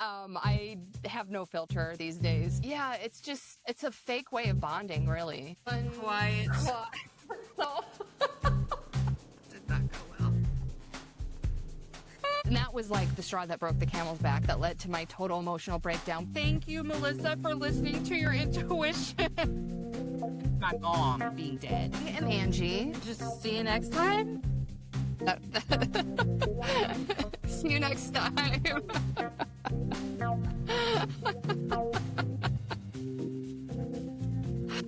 I have no filter these days. Yeah, it's a fake way of bonding, really. Quiet. So, Did not go well. and that was like the straw that broke the camel's back that led to my total emotional breakdown. Thank you, Melissa, for listening to your intuition. My mom being dead. And Angie. Just see you next time. See you next time.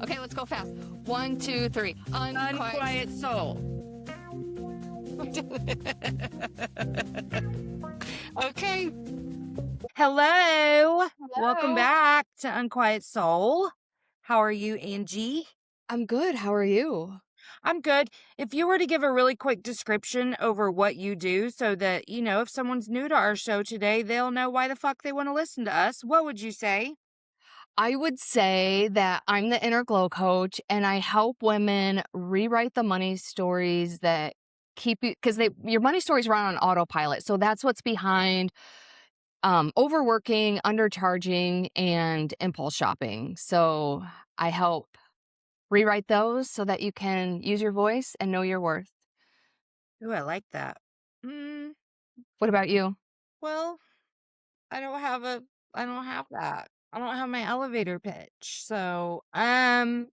Okay, let's go fast. 1, 2, 3. Unquiet soul. Okay. Hello. Welcome Hello. back to Unquiet Soul. How are you, Angie? I'm good. How are you? I'm good. If you were to give a really quick description over what you do so that, if someone's new to our show today, they'll know why the fuck they want to listen to us, what would you say? I would say that I'm the inner glow coach and I help women rewrite the money stories that keep you, because your money stories run on autopilot. So that's what's behind overworking, undercharging, and impulse shopping. So I help rewrite those so that you can use your voice and know your worth. Ooh, I like that. Mm, What about you? well, I don't have that. I don't have my elevator pitch. So, I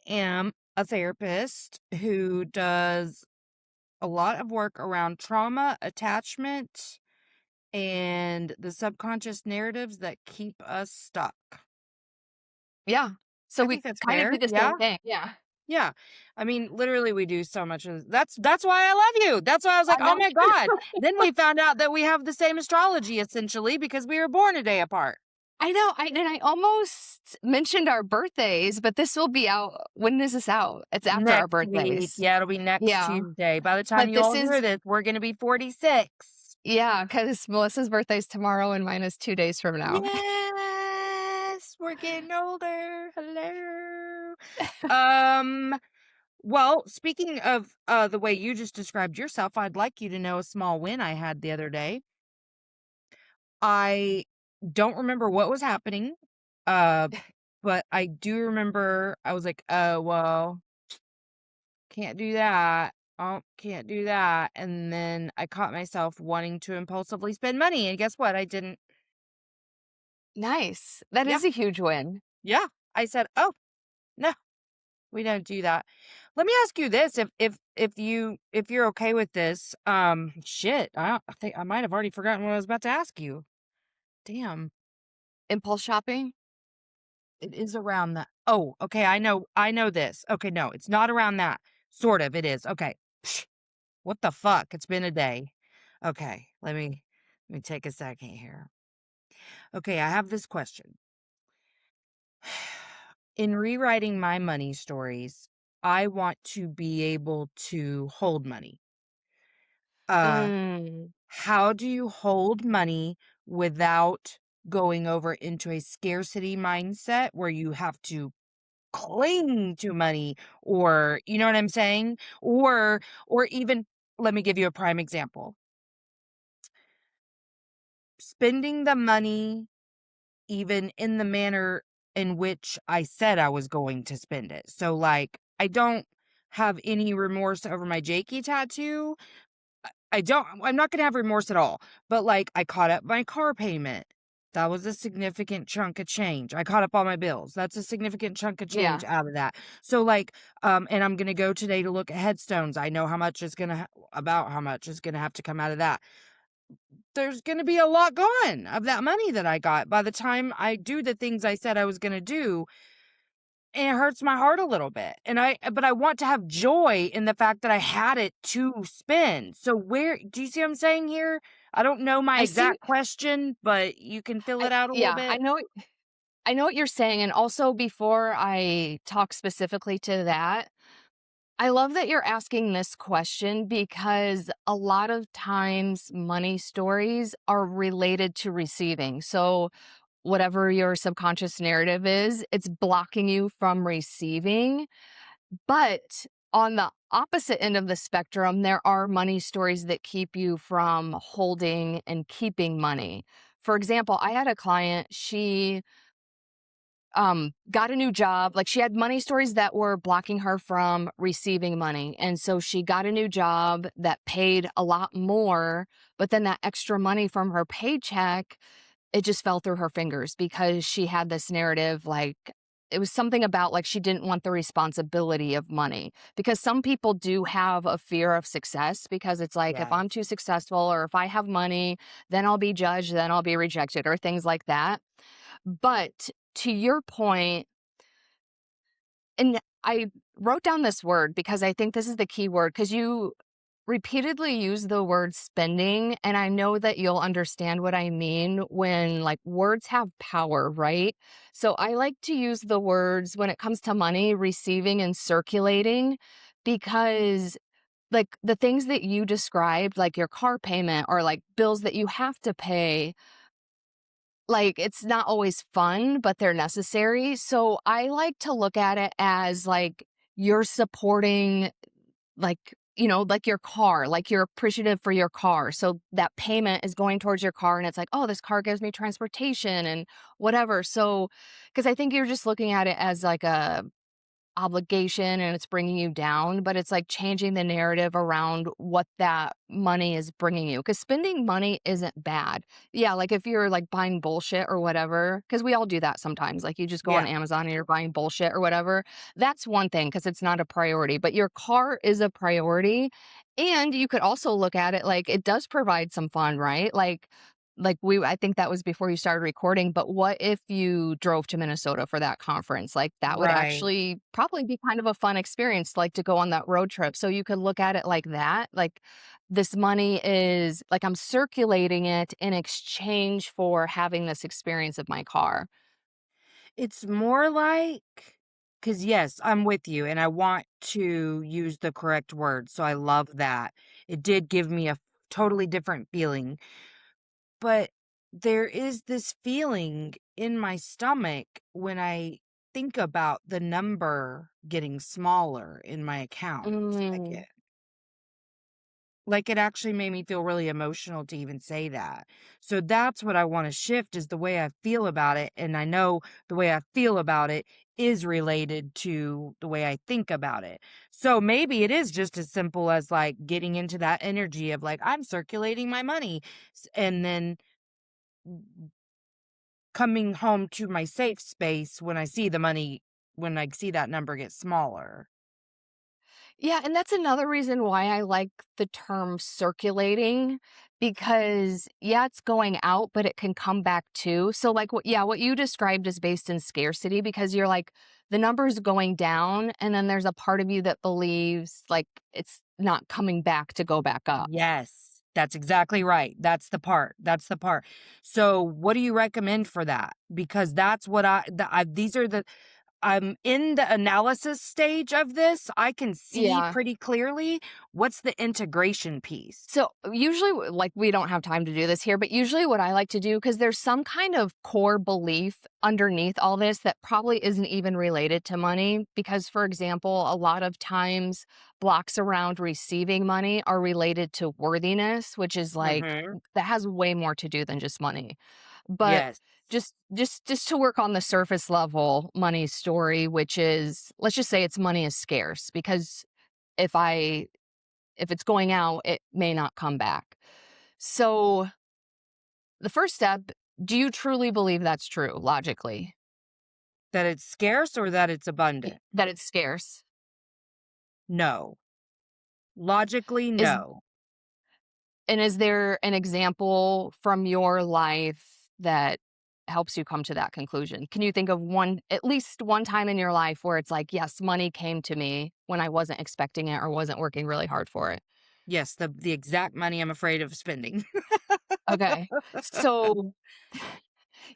am a therapist who does a lot of work around trauma, attachment, and the subconscious narratives that keep us stuck. Yeah. So I we think that's kind of fair. do the Yeah. same thing. Yeah. Yeah. I mean, literally we do so much of that's why I love you. That's why I was like, I "Oh know. my God." Then we found out that we have the same astrology essentially because we were born a day apart. I know. I almost mentioned our birthdays, but this will be out. When is this out? It's after our Next week. birthdays. Yeah, it'll be next Yeah. Tuesday. By the time But you this all hear is, this, we're going to be 46. yeah, because Melissa's birthday's tomorrow and mine is 2 days from now. Yes, we're getting older. Hello. Um, well, speaking of the way you just described yourself, I'd like you to know a small win I had the other day. I don't remember what was happening. Uh, but I do remember I was like, "Oh, well, can't do that. Oh, can't do that." And then I caught myself wanting to impulsively spend money, and guess what? I didn't. Nice. That Yeah. is a huge win. Yeah. I said, "Oh, no. We don't do that." Let me ask you this, if you're okay with this. Shit, I think I might have already forgotten what I was about to ask you. Damn. Impulse shopping? It is around that. Oh, okay, I know this. Okay, no, it's not around that. Sort of, it is. Okay. Psh, what the fuck? It's been a day. Okay, let me take a second here. Okay, I have this question. In rewriting my money stories, I want to be able to hold money. Uh Mm. How do you hold money without going over into a scarcity mindset where you have to cling to money, or you know what I'm saying? Or even, let me give you a prime example. Spending the money even in the manner in which I said I was going to spend it. So like I don't have any remorse over my Jakey tattoo. I'm not gonna have remorse at all, but, like, I caught up my car payment. That was a significant chunk of change. I caught up all my bills. That's a significant chunk of change Yeah. out of that. So, like, and I'm gonna go today to look at headstones. I know how much is gonna about how much is gonna have to come out of that. There's gonna be a lot gone of that money that I got by the time I do the things I said I was gonna do, and it hurts my heart a little bit. But I want to have joy in the fact that I had it to spend. So where do you see what I'm saying here? I don't know my I see. exact question, but you can fill it out a little Yeah, bit. I know what you're saying. And also, before I talk specifically to that, I love that you're asking this question because a lot of times money stories are related to receiving. So, whatever your subconscious narrative is, it's blocking you from receiving. But on the opposite end of the spectrum, there are money stories that keep you from holding and keeping money. For example, I had a client, she got a new job. Like, she had money stories that were blocking her from receiving money. And so she got a new job that paid a lot more, but then that extra money from her paycheck, it just fell through her fingers because she had this narrative, like, it was something about, like, she didn't want the responsibility of money, because some people do have a fear of success, because it's like, if I'm Yes. too successful or if I have money, then I'll be judged, then I'll be rejected, or things like that. But to your point, and I wrote down this word because I think this is the key word, because you repeatedly use the word spending. And I know that you'll understand what I mean when, like, words have power, right? So I like to use the words when it comes to money, receiving and circulating, because, like, the things that you described, like your car payment or like bills that you have to pay, like, it's not always fun, but they're necessary. So I like to look at it as, like, you're supporting, like, like your car, like you're appreciative for your car. So that payment is going towards your car, and it's like, oh, this car gives me transportation and whatever. So, because I think you're just looking at it as like a obligation and it's bringing you down, but it's like changing the narrative around what that money is bringing you. Because spending money isn't bad. Yeah, like if you're like buying bullshit or whatever, because we all do that sometimes. Like, you just go on Yeah. Amazon and you're buying bullshit or whatever. That's one thing because it's not a priority, but your car is a priority. And you could also look at it like it does provide some fun, right? Like, I think that was before you started recording, but what if you drove to Minnesota for that conference? Like, that would Right. actually probably be kind of a fun experience, like, to go on that road trip. So you could look at it like that. Like, this money is like, I'm circulating it in exchange for having this experience of my car. It's more like, because yes, I'm with you, and I want to use the correct word, so I love that. It did give me a totally different feeling, but there is this feeling in my stomach when I think about the number getting smaller in my account again. Mm. Like, it actually made me feel really emotional to even say that. So that's what I wanna shift, is the way I feel about it, and I know the way I feel about it is related to the way I think about it. So maybe it is just as simple as, like, getting into that energy of, like, I'm circulating my money, and then coming home to my safe space when I see the money, when I see that number get smaller. Yeah, and that's another reason why I like the term circulating, because yeah, it's going out, but it can come back too. So like, what you described is based in scarcity, because you're like, the number's going down and then there's a part of you that believes like it's not coming back to go back up. Yes, that's exactly right. That's the part. So, what do you recommend for that? Because that's what these are the I'm in the analysis stage of this. I can see Yeah. pretty clearly what's the integration piece. So usually, like, we don't have time to do this here, but usually what I like to do, because there's some kind of core belief underneath all this that probably isn't even related to money. Because, for example, a lot of times blocks around receiving money are related to worthiness, which is like, Mhm. that has way more to do than just money. But Yes. just to work on the surface level money story, which is, let's just say it's money is scarce, because if I if it's going out, it may not come back. So, the first step, do you truly believe that's true logically? That it's scarce or that it's abundant? That it's scarce? No. Logically, Is no. and is there an example from your life that helps you come to that conclusion? Can you think of one, at least one time in your life where it's like, yes, money came to me when I wasn't expecting it or wasn't working really hard for it? Yes, the exact money I'm afraid of spending. Okay. So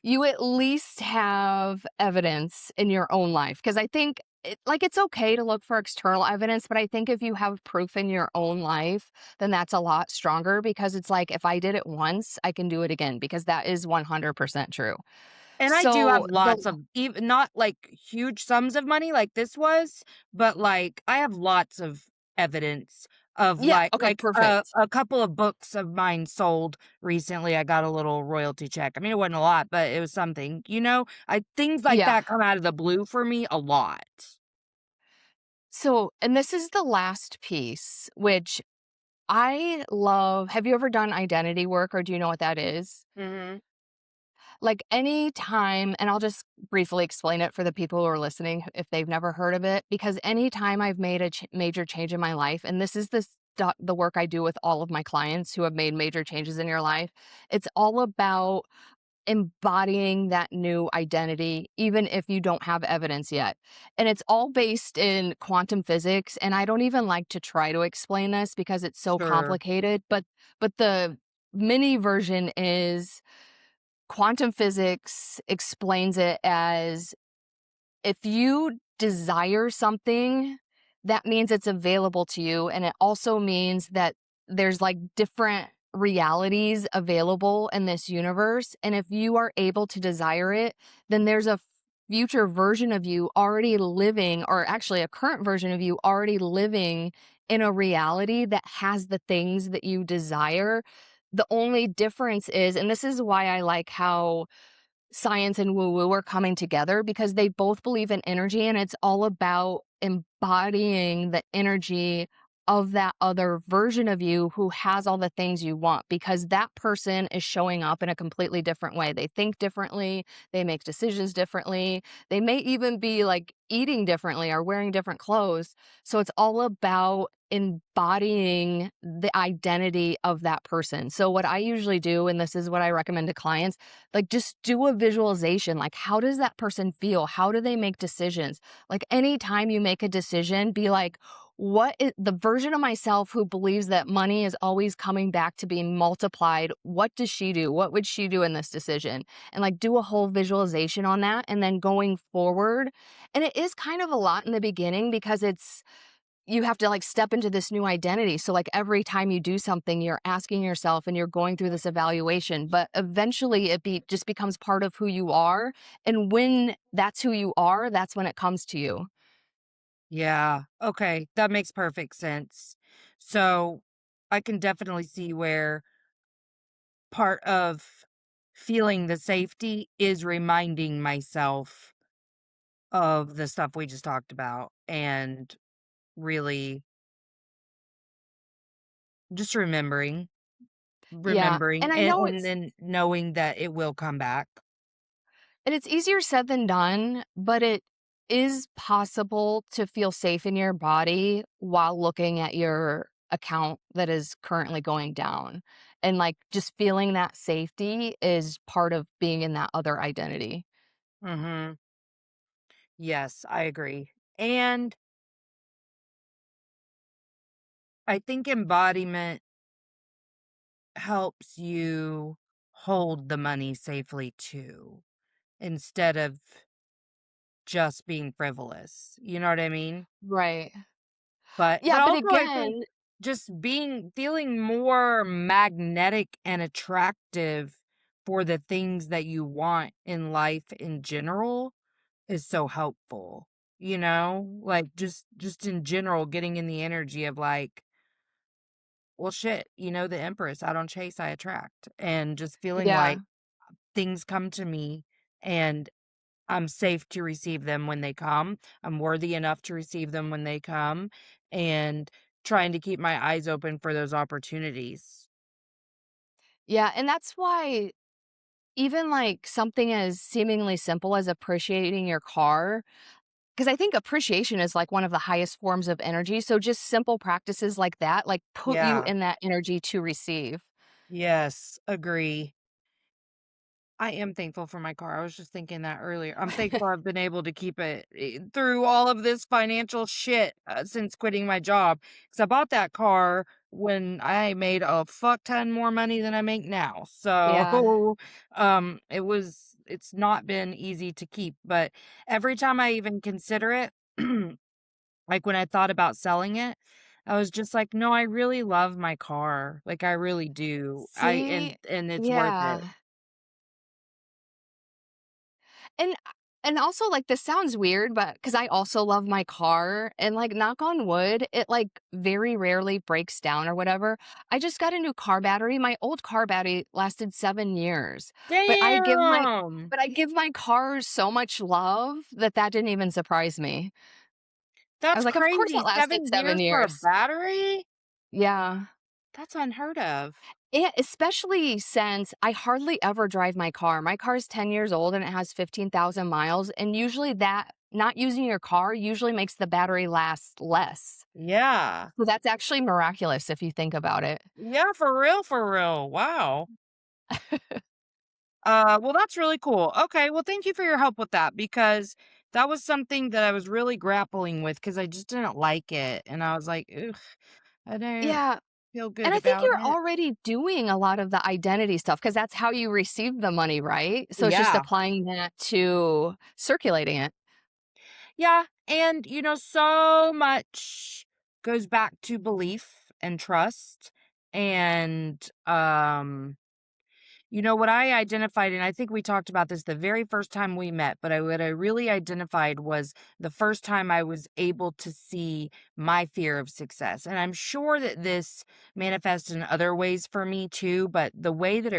you at least have evidence in your own life, because I think it's okay to look for external evidence, but I think if you have proof in your own life, then that's a lot stronger, because it's like, if I did it once, I can do it again, because that is 100% true. And I do have So the lots of, even not like huge sums of money like this was, but like I have lots of evidence of, Yeah, okay, a perfect. a couple of books of mine sold recently. I got a little royalty check. I mean, it wasn't a lot, but it was something, you know? Things like Yeah. that come out of the blue for me a lot. So, and this is the last piece, which I love. Have you ever done identity work or do you know what that is? Mhm. Like any time, and I'll just briefly explain it for the people who are listening if they've never heard of it, because anytime I've made a major change in my life, and this is the work I do with all of my clients who have made major changes in your life, it's all about embodying that new identity, even if you don't have evidence yet. And it's all based in quantum physics. And I don't even like to try to explain this because it's so Sure. complicated. But the mini version is quantum physics explains it as if you desire something, that means it's available to you, and it also means that there's, like, different realities available in this universe, and if you are able to desire it, then there's a future version of you already living or actually a current version of you already living in a reality that has the things that you desire. The only difference is, and this is why I like how science and woo woo are coming together because they both believe in energy and it's all about embodying the energy of that other version of you who has all the things you want because that person is showing up in a completely different way. They think differently, they make decisions differently, they may even be like eating differently or wearing different clothes. So it's all about embodying the identity of that person. So what I usually do, and this is what I recommend to clients, like, just do a visualization. Like, how does that person feel? How do they make decisions? Like, anytime you make a decision, be like, what is the version of myself who believes that money is always coming back to being multiplied? What does she do? What would she do in this decision? And like, do a whole visualization on that. And then going forward, and it is kind of a lot in the beginning because you have to like step into this new identity. So like every time you do something, you're asking yourself and you're going through this evaluation, but eventually just becomes part of who you are. And when that's who you are, that's when it comes to you. Yeah. Okay. That makes perfect sense. So I can definitely see where part of feeling the safety is reminding myself of the stuff we just talked about and really just Yeah. remembering And I know and then knowing that it will come back. it's easier said than done, but it is possible to feel safe in your body while looking at your account that is currently going down. And like just feeling that safety is part of being in that other identity. Mhm. Yes, I agree. And I think embodiment helps you hold the money safely too, instead of just being frivolous. You know what I mean? Right. But Yeah, but also I think again, just feeling more magnetic and attractive for the things that you want in life in general is so helpful. You know? Like just in general getting in the energy of like, well shit, the Empress, I don't chase, I attract. And just feeling yeah. like things come to me and I'm safe to receive them when they come. I'm worthy enough to receive them when they come, and trying to keep my eyes open for those opportunities. Yeah, and that's why even, like, something as seemingly simple as appreciating your car, because I think appreciation is, like, one of the highest forms of energy, so just simple practices like that, like, put you Yeah. in that energy to receive. Yes, agree. I am thankful for my car. I was just thinking that earlier. I'm thankful I've been able to keep it through all of this financial shit since quitting my job. Because I bought that car when I made a fuck ton more money than I make now. Yeah. So, it's not been easy to keep. But every time I even consider it, like when I thought about selling it, I was just like, no, I really love my car. Like I really do. See? And it's worth it. Yeah. And And also, like, this sounds weird, but because I also love my car and, like, knock on wood, it, like, very rarely breaks down or whatever. I just got a new car battery. My old car battery lasted 7 years, but Damn! I give my cars so much love that that didn't even surprise me. I That's was like, "Of course it crazy, lasted 7 7 years for a years." battery? Yeah. That's unheard of. Yeah, especially since I hardly ever drive my car. My car is 10 years old and it has 15,000 miles, and usually that not using your car usually makes the battery last less. Yeah. So that's actually miraculous if you think about it. Yeah, for real, wow. Well, that's really cool. Okay, well, thank you for your help with that because that was something that I was really grappling with because I just didn't like it, and I was like, "Ugh, I don't Yeah, feel and good I think about you're it." already doing a lot of the identity stuff because that's how you receive the money, right? So it's just Yeah. applying that to circulating it. Yeah, and, so much goes back to belief and trust, and, what I identified, and I think we talked about this the very first time we met, but what I really identified was the first time I was able to see my fear of success. And I'm sure that this manifests in other ways for me too, but the way that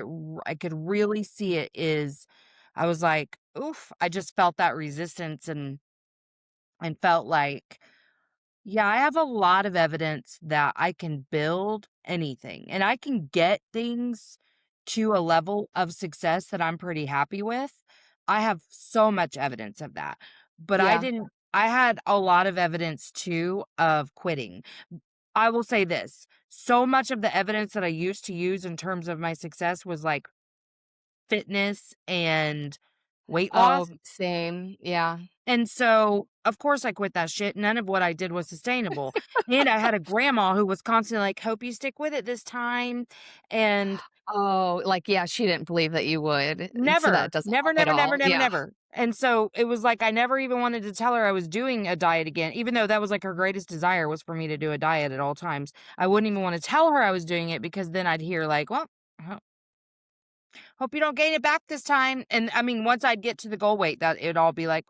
I could really see it is I was like, oof, I just felt that resistance and felt like yeah, I have a lot of evidence that I can build anything and I can get things to a level of success that I'm pretty happy with. I have so much evidence of that. But Yeah. I had a lot of evidence too of quitting. I will say this so much of the evidence that I used to use in terms of my success was like fitness and weight Oh, loss. same. Yeah. And so, of course, I quit that shit. None of what I did was sustainable. And I had a grandma who was constantly like, "Hope you stick with it this time." And Oh, like, yeah, she didn't believe that you would, so that never, doesn't never, help at never, never, all. never, Yeah. never. And so it was like I never even wanted to tell her I was doing a diet again, even though that was like her greatest desire was for me to do a diet at all times. I wouldn't even want to tell her I was doing it because then I'd hear like, "Well, hope you don't gain it back this time." And I mean, once I'd get to the goal weight, that it'd all be like,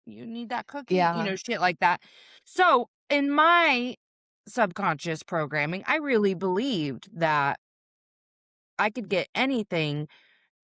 you need that cookie, Yeah. shit like that. So, in my subconscious programming, I really believed that I could get anything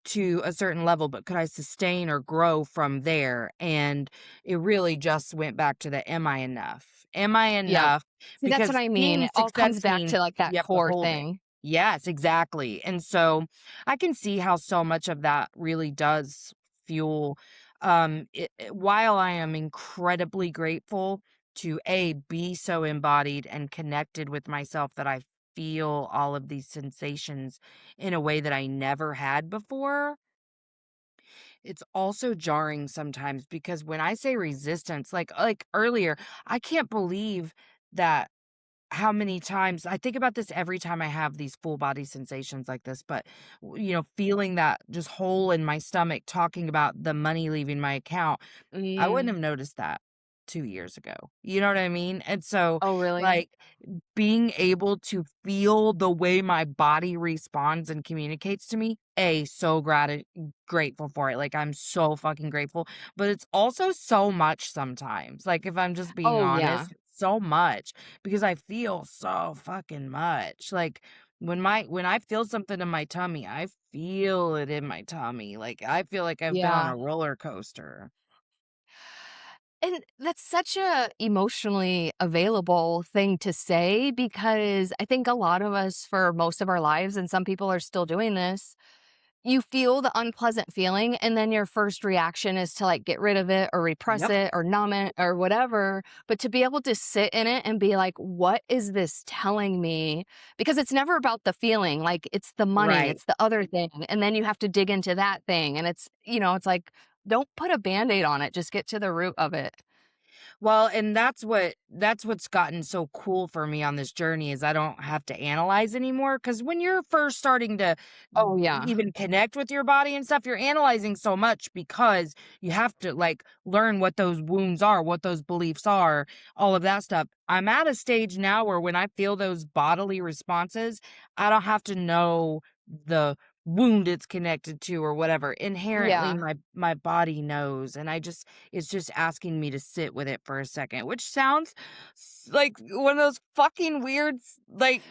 to a certain level, but could I sustain or grow from there? And it really just went back to the am I enough? Am I Yep. enough? See, that's what Because I mean. seeing It all comes success back means to, like, that you have to core hold it. thing. Yes, exactly. And so I can see how so much of that really does fuel while I am incredibly grateful to be so embodied and connected with myself that I feel all of these sensations in a way that I never had before. It's also jarring sometimes because when I say resistance, like earlier, I can't believe that how many times I think about this every time I have these full body sensations like this, but feeling that just hole in my stomach talking about the money leaving my account, I wouldn't Mm. have noticed that 2 years ago. You know what I mean? And so Oh, really? like being able to feel the way my body responds and communicates to me, so grateful for it. Like, I'm so fucking grateful, but it's also so much sometimes. Like, if I'm just being Oh, yeah. honest, so much because I feel so fucking much. Like, when I feel something in my tummy, I feel it in my tummy. Like, I feel like I've been on Yeah. a roller coaster. And that's such a emotionally available thing to say because I think a lot of us for most of our lives, and some people are still doing this, you feel the unpleasant feeling, and then your first reaction is to, like, get rid of it or repress Yep. it or numb it or whatever, but to be able to sit in it and be like, "What is this telling me?" Because it's never about the feeling, like, it's the money, Right. it's the other thing, and then you have to dig into that thing, and it's like, don't put a Band-Aid on it, just get to the root of it. Well, and that's what's gotten so cool for me on this journey is I don't have to analyze anymore. Because when you're first starting to Oh, yeah. even connect with your body and stuff, you're analyzing so much because you have to, like, learn what those wounds are, what those beliefs are, all of that stuff. I'm at a stage now where when I feel those bodily responses, I don't have to know the wound it's connected to or whatever. Inherently, Yeah. my body knows, and it's just asking me to sit with it for a second, which sounds like one of those fucking weird, like,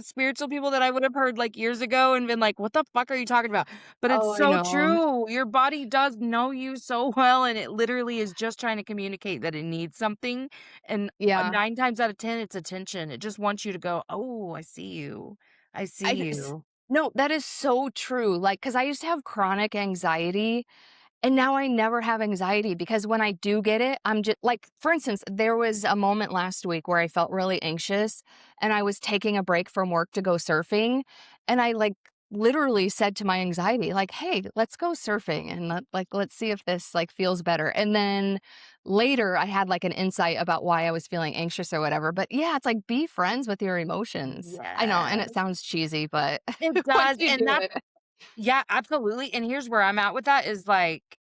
spiritual people that I would have heard like years ago and been like, "What the fuck are you talking about?" But it's Oh, I so know. true. Your body does know you so well, and it literally is just trying to communicate that it needs something. And Yeah. 9 times out of 10, it's attention. It just wants you to go, "Oh, I see you. I see I s you." No, that is so true, like, because I used to have chronic anxiety. And now I never have anxiety because when I do get it, I'm just like, for instance, there was a moment last week where I felt really anxious and I was taking a break from work to go surfing. And I like literally said to my anxiety, like, hey, let's go surfing and let's see if this like feels better. And then later I had like an insight about why I was feeling anxious or whatever. But yeah, it's like be friends with your emotions. I know. And it Yes. sounds cheesy, but It once does, you and do that's it, yeah, absolutely, and here's where I'm at with that is, like,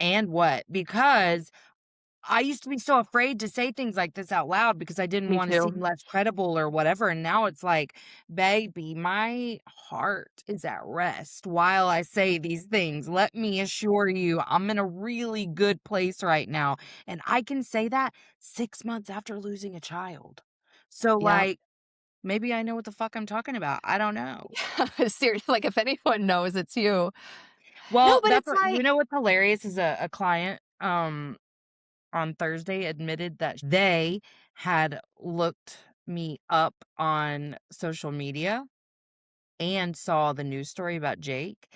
"And what?" Because I used to be so afraid to say things like this out loud because I didn't me wanna seem too. less credible or whatever, and now it's like, "Baby, my heart is at rest while I say these things. Let me assure you, I'm in a really good place right now." And I can say that 6 months after losing a child. So, Yeah. like, maybe I know what the fuck I'm talking about. I don't know. Seriously, like if anyone knows, it's you. No, Well, but that's it's what like what's hilarious is a client, on Thursday admitted that they had looked me up on social media and saw the news story about Jake,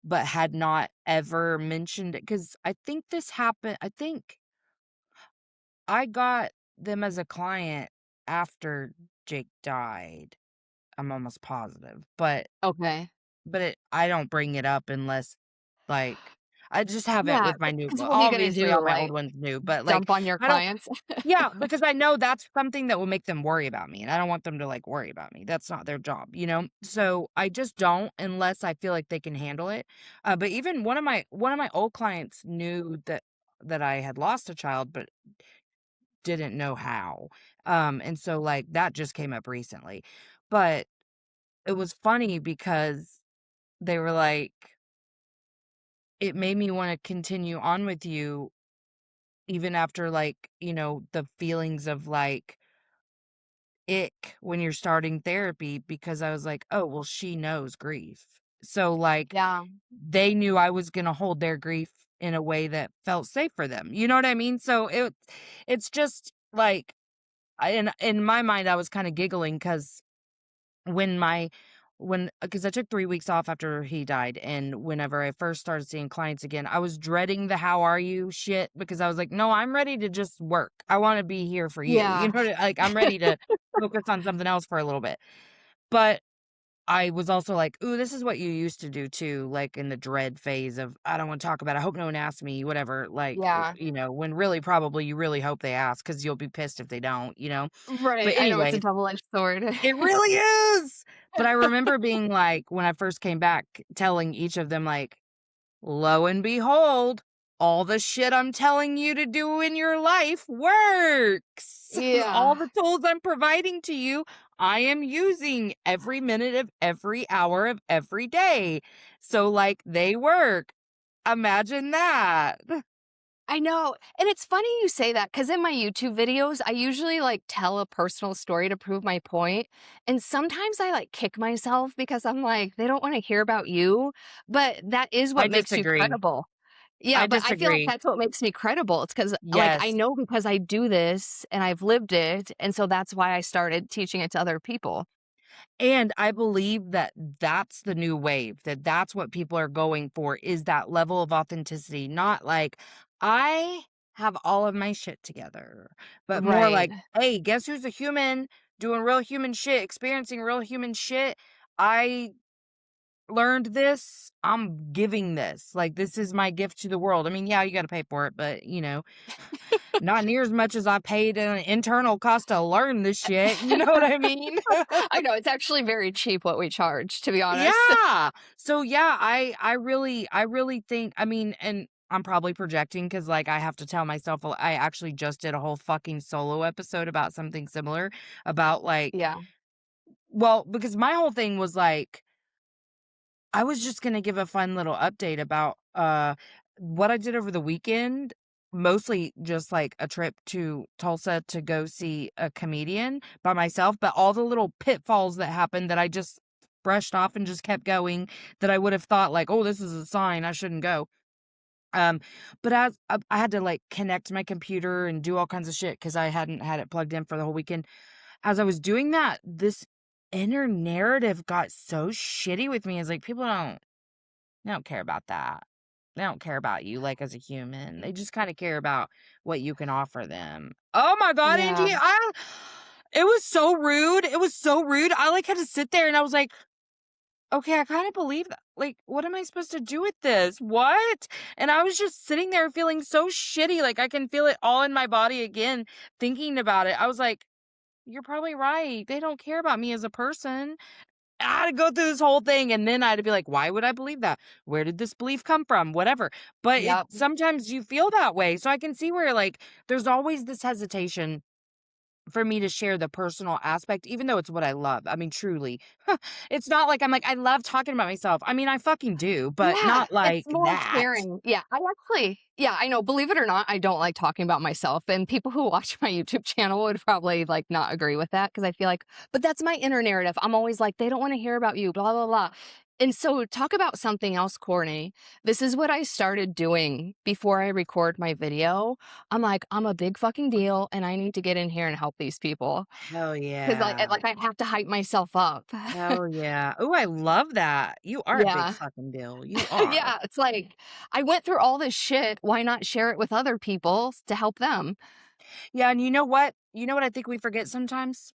but had not ever mentioned it because I think I got them as a client after Jake died. I'm almost positive, okay. I don't bring it up unless, like, I just have it Yeah, with my new because what are you gonna obviously, all do, my old like, ones new, but, like, dump on your I don't clients? yeah, because I know that's something that will make them worry about me, and I don't want them to, like, worry about me. That's not their job, you know? So, I just don't unless I feel like they can handle it. But even one of my old clients knew that I had lost a child, but didn't know how. And so, like, that just came up recently. But it was funny because they were like, "It made me wanna continue on with you even after, like, the feelings of, like, ick when you're starting therapy," because I was like, "Oh, well, she knows grief." So, like, Yeah, they knew I was gonna hold their grief in a way that felt safe for them, you know what I mean? So, it's just, like, in my mind, I was kinda giggling because when my when because I took 3 weeks off after he died, and whenever I first started seeing clients again, I was dreading the "how are you" shit because I was like, "No, I'm ready to just work. I wanna be here for you." You yeah, know what like, I'm ready to focus on something else for a little bit. But I was also like, "Ooh, this is what you used to do too," like, in the dread phase of, "I don't wanna talk about it. I hope no one asks me," whatever, like, yeah. when really probably you really hope they ask because 'cause you'll be pissed if they don't, you know? Right, But I know it's a anyway double-edged sword. it really is! But I remember being like, when I first came back, telling each of them, like, "Lo and behold, all the shit I'm telling you to do in your life works. All Yeah. the tools I'm providing to you, I am using every minute of every hour of every day. So, like, they work." Imagine that. I know, and it's funny you say that because in my YouTube videos, I usually, like, tell a personal story to prove my point, and sometimes I, like, kick myself because I'm like, "They don't wanna hear about you," but that is I what makes you disagree. credible. Yeah, I but I feel like disagree. that's what makes me credible. It's because, like, I Yes. know because I do this and I've lived it, and so that's why I started teaching it to other people. And I believe that that's the new wave, that that's what people are going for is that level of authenticity, not like, "I have all of my shit together," but more Right. like, "Hey, guess who's a human doing real human shit, experiencing real human shit? I learned this, I'm giving this, like, this is my gift to the world." I mean, yeah, you gotta pay for it, but, not near as much as I paid an internal cost to learn this shit, you know what I mean? I know, it's actually very cheap what we charge, to be honest. Yeah. So, yeah, I really think I mean, and I'm probably projecting because, like, I have to tell myself I actually just did a whole fucking solo episode about something similar, about, like Yeah. well, because my whole thing was, like, I was just gonna give a fun little update about, what I did over the weekend, mostly just, like, a trip to Tulsa to go see a comedian by myself, but all the little pitfalls that happened that I just brushed off and just kept going, that I would have thought like, "Oh, this is a sign, I shouldn't go." Um, but as I had to, like, connect my computer and do all kinds of shit because I hadn't had it plugged in for the whole weekend. As I was doing that, this inner narrative got so shitty with me. It's like, people don't care about that. They don't care about you, like, as a human. They just kinda care about what you can offer them. Oh my god, Yeah. Angie, I it was so rude. It was so rude. I, like, had to sit there and I was like, "Okay, I kinda believe that. Like, what am I supposed to do with this? What?" And I was just sitting there feeling so shitty, like, I can feel it all in my body again thinking about it. I was like, "You're probably right. They don't care about me as a person." I had to go through this whole thing, and then I had to be like, "Why would I believe that? Where did this belief come from?" Whatever. But it Yep. sometimes you feel that way, so I can see where, like, there's always this hesitation for me to share the personal aspect, even though it's what I love. I mean, truly. It's not like I'm like, I love talking about myself. I mean, I fucking do, but Yeah, not it's like more that. sharing. Yeah, I know, believe it or not, I don't like talking about myself, and people who watch my YouTube channel would probably, like, not agree with that because I feel like but that's my inner narrative. I'm always like, "They don't wanna hear about you, blah, blah, blah." And so talk about something else corny. This is what I started doing before I record my video. I'm like, "I'm a big fucking deal, and I need to get in here and help these people Hell because yeah. I have to hype myself up." Hell yeah. Ooh, I love that. You are a big Yeah. fucking deal. You are. Yeah, it's like, I went through all this shit, why not share it with other people to help them? Yeah, and you know what? You know what I think we forget sometimes?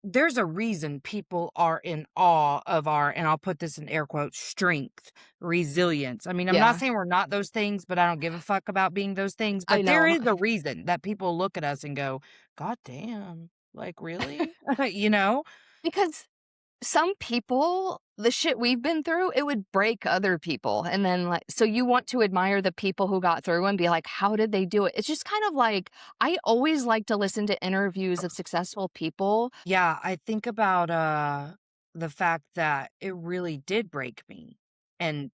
There's a reason people are in awe of our, and I'll put this in air quotes, strength, resilience. I mean, I'm not Yeah, saying we're not those things, but I don't give a fuck about being those things. I But there know. is a reason that people look at us and go, God damn, like, really? You know? Because some people, the shit we've been through, it would break other people, and then, like so you want to admire the people who got through and be like, "How did they do it?" It's just kind of like I always like to listen to interviews of successful people. Yeah, I think about the fact that it really did break me. And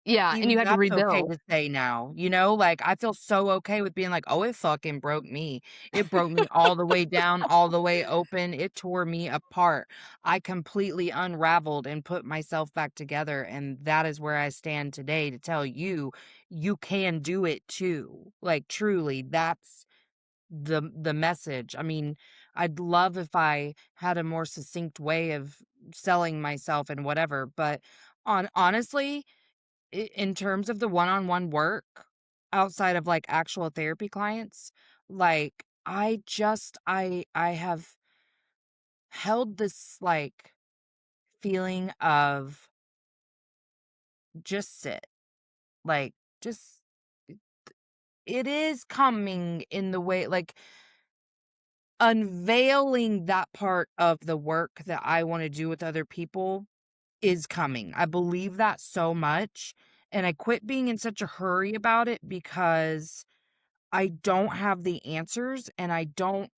Yeah, and you even had to that's okay rebuild. to say now, you know? Like, I feel so okay with being like, "Oh, it fucking broke me. It broke me all the way down, all the way open. It tore me apart. I completely unraveled and put myself back together, and that is where I stand today to tell you, you can do it too." Like, truly, that's the message. I mean, I'd love if I had a more succinct way of selling myself and whatever, but honestly, in terms of the one-on-one work, outside of, like, actual therapy clients, like, I have held this, like, feeling of just sit, like, just it is coming in the way, like, unveiling that part of the work that I wanna do with other people is coming. I believe that so much, and I quit being in such a hurry about it because I don't have the answers and I don't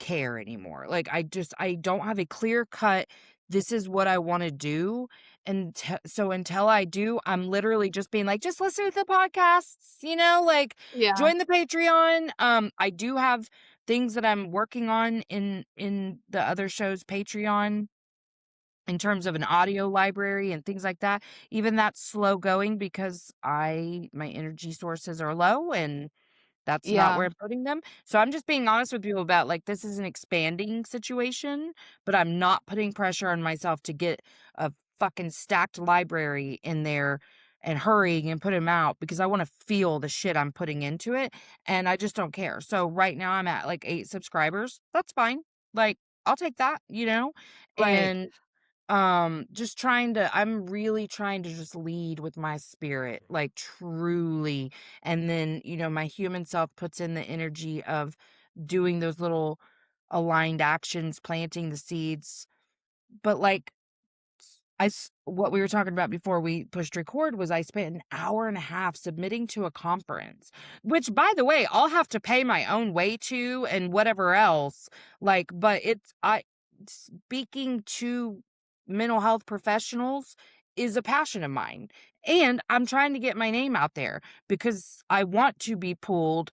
care anymore. Like, I don't have a clear cut, this is what I wanna do, and so until I do, I'm literally just being like, "Just listen to the podcasts," you know, like, Yeah, "Join the Patreon." I do have things that I'm working on in the other show's Patreon in terms of an audio library and things like that. Even that's slow going because my energy sources are low, and that's not where yeah, I'm putting them. So I'm just being honest with people about, like, this is an expanding situation, but I'm not putting pressure on myself to get a fucking stacked library in there and hurrying and put them out because I want to feel the shit I'm putting into it, and I just don't care. So right now I'm at like 8 subscribers. That's fine. Like, I'll take that, you know? right. And just I'm really trying to just lead with my spirit, like, truly, and then, my human self puts in the energy of doing those little aligned actions, planting the seeds, but, like, what we were talking about before we pushed record was I spent an hour and a half submitting to a conference, which, by the way, I'll have to pay my own way to and whatever else. Like, but speaking to mental health professionals is a passion of mine. And I'm trying to get my name out there because I want to be pulled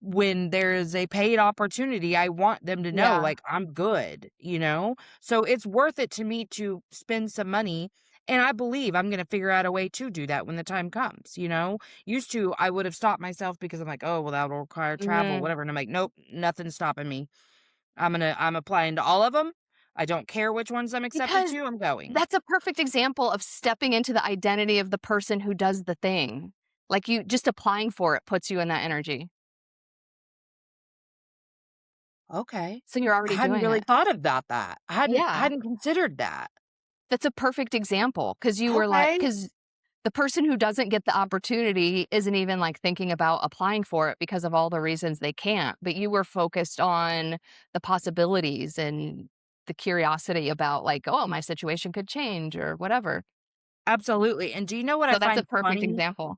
when there is a paid opportunity. I want them to know, Yeah. like, I'm good, you know? So it's worth it to me to spend some money. And I believe I'm going to figure out a way to do that when the time comes, you know? Used to, I would have stopped myself because I'm like, oh, well, that'll require travel, Mhm. whatever. And I'm like, nope, nothing's stopping me. I'm applying to all of them. I don't care which ones I'm accepted Because to. I'm going. that's a perfect example of stepping into the identity of the person who does the thing. Like, you just applying for it puts you in that energy. Okay. So you're I already hadn't doing really it. thought about that. I hadn't Yeah. hadn't considered that. That's a perfect example because you were like, Okay. because the person who doesn't get the opportunity isn't even, like, thinking about applying for it because of all the reasons they can't, but you were focused on the possibilities and the curiosity about, like, "Oh, my situation could change," or whatever. Absolutely. And do you know what I So that's a find perfect funny example.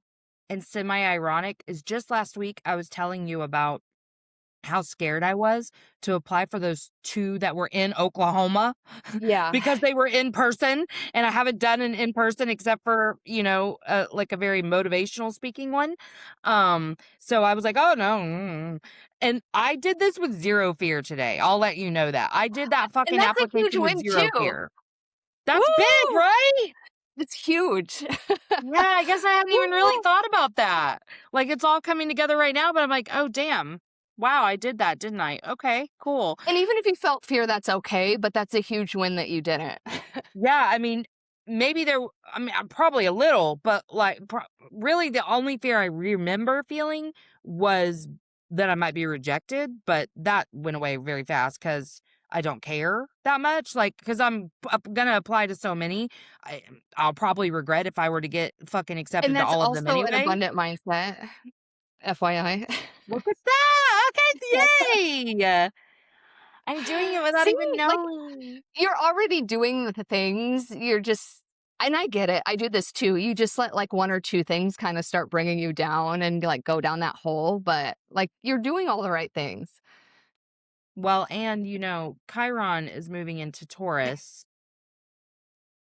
and semi-ironic is just last week I was telling you about how scared I was to apply for those 2 that were in Oklahoma Yeah. because they were in person, and I haven't done an in person except for, like a very motivational speaking one. So I was like, "Oh, no, and I did this with 0 fear today. I'll let you know that. I did that And fucking that's a huge application with win 0 too. fear. That's big, Woo! right? It's huge. Yeah, I guess I hadn't even really Woo! thought about that. Like, it's all coming together right now, but I'm like, "Oh, damn. Wow, I did that, didn't I? Okay, cool." And even if you felt fear, that's okay, but that's a huge win that you didn't. Yeah, I mean, maybe probably a little, but, like, really the only fear I remember feeling was that I might be rejected, but that went away very fast because I don't care that much, like, because I'm gonna apply to so many, I'll probably regret if I were to get fucking And accepted to that's all of them also an anyway. abundant mindset, FYI. Look at that! Okay, yay! I'm doing it without See, even like, knowing. you're already doing the things, you're just and I get it, I do this too, you just let, like, 1 or 2 things kinda start bringing you down and, like, go down that hole, but, like, you're doing all the right things. Well, and, Chiron is moving into Taurus,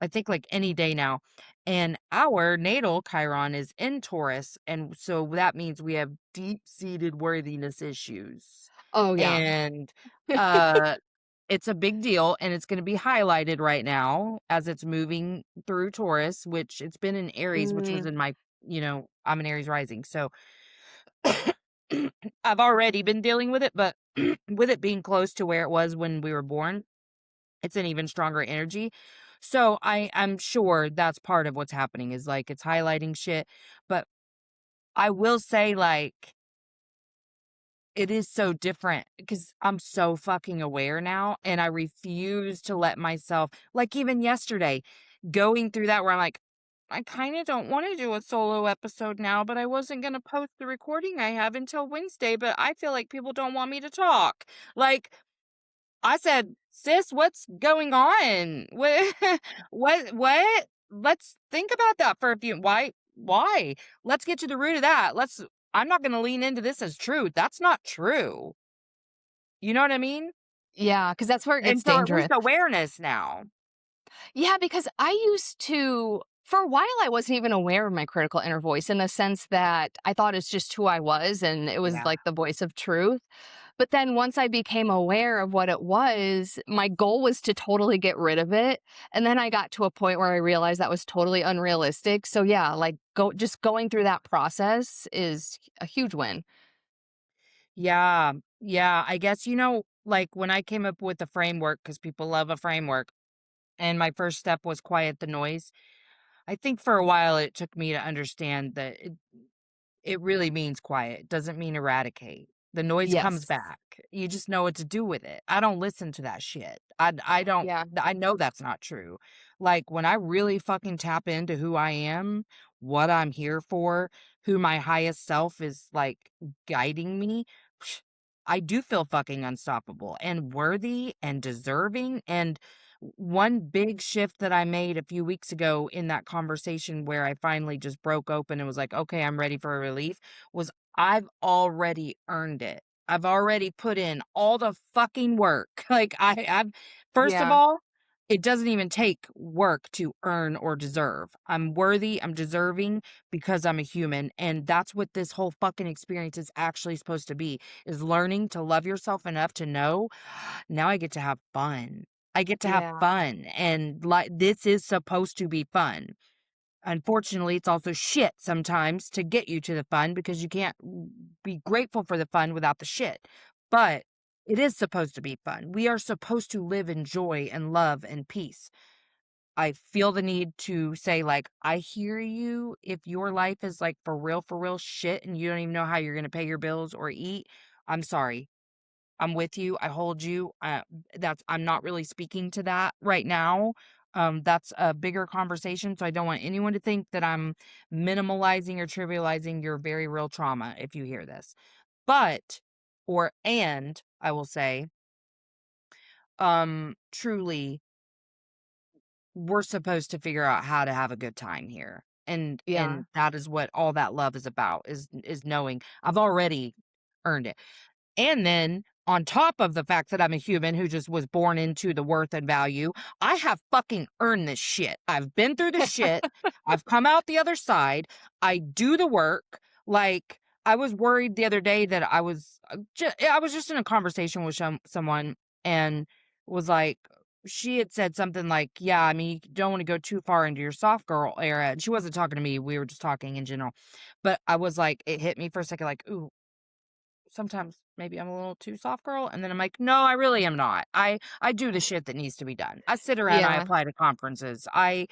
I think, like, any day now, and our natal Chiron is in Taurus, and so that means we have deep-seated worthiness issues, Oh, yeah. and, uh, it's a big deal, and it's gonna be highlighted right now as it's moving through Taurus, which it's been in Aries, which was Mm, in my I'm an Aries rising, so I've already been dealing with it, but with it being close to where it was when we were born, it's an even stronger energy. So I'm sure that's part of what's happening is like it's highlighting shit. But I will say, like, it is so different because I'm so fucking aware now and I refuse to let myself, like, even yesterday, going through that where I'm like, I kind of don't want to do a solo episode now, but I wasn't going to post the recording I have until Wednesday, but I feel like people don't want me to talk. Like, I said, "Sis, what's going on? What what? Let's think about that for a few. Why? Let's get to the root of that. I'm not gonna lean into this as truth. That's not true." You know what I mean? yeah, because that's where it gets And so at least dangerous. awareness now. Yeah, because I used to for a while, I wasn't even aware of my critical inner voice in the sense that I thought it's just who I was and it was Yeah. like the voice of truth. But then once I became aware of what it was, my goal was to totally get rid of it. And then I got to a point where I realized that was totally unrealistic. So yeah, like just going through that process is a huge win. Yeah. Yeah. I guess, like when I came up with the framework, because people love a framework, and my first step was quiet the noise. I think for a while it took me to understand that it really means quiet, it doesn't mean eradicate. The noise comes Yes. back. You just know what to do with it. I don't listen to that shit. I don't Yeah. I know that's not true. Like, when I really fucking tap into who I am, what I'm here for, who my highest self is, like, guiding me, I do feel fucking unstoppable and worthy and deserving, and one big shift that I made a few weeks ago in that conversation where I finally just broke open and was like, "Okay, I'm ready for a relief," was I've already earned it. I've already put in all the fucking work. Like, I've first of Yeah. all, It doesn't even take work to earn or deserve. I'm worthy, I'm deserving because I'm a human, and that's what this whole fucking experience is actually supposed to be, is learning to love yourself enough to know, now I get to have fun. I get to have Yeah. fun, and, like, this is supposed to be fun. Unfortunately, it's also shit sometimes to get you to the fun because you can't be grateful for the fun without the shit. But it is supposed to be fun. We are supposed to live in joy and love and peace. I feel the need to say, like, I hear you if your life is like for real shit and you don't even know how you're going to pay your bills or eat. I'm sorry. I'm with you, I hold you, that's I'm not really speaking to that right now. That's a bigger conversation, so I don't want anyone to think that I'm minimalizing or trivializing your very real trauma if you hear this. But I will say, truly, we're supposed to figure out how to have a good time here. Yeah. And that is what all that love is about, is knowing I've already earned it. And then on top of the fact that I'm a human who just was born into the worth and value, I have fucking earned this shit. I've been through the shit. I've come out the other side. I do the work. Like, I was worried the other day that I was just in a conversation with someone, and was like, she had said something like, "Yeah, I mean, you don't want to go too far into your soft girl era." And she wasn't talking to me. We were just talking in general. But I was like, it hit me for a second, like, ooh, sometimes maybe I'm a little too soft girl, and then I'm like, "No, I really am not. I do the shit that needs to be done. I sit around, I Yeah. apply to conferences. I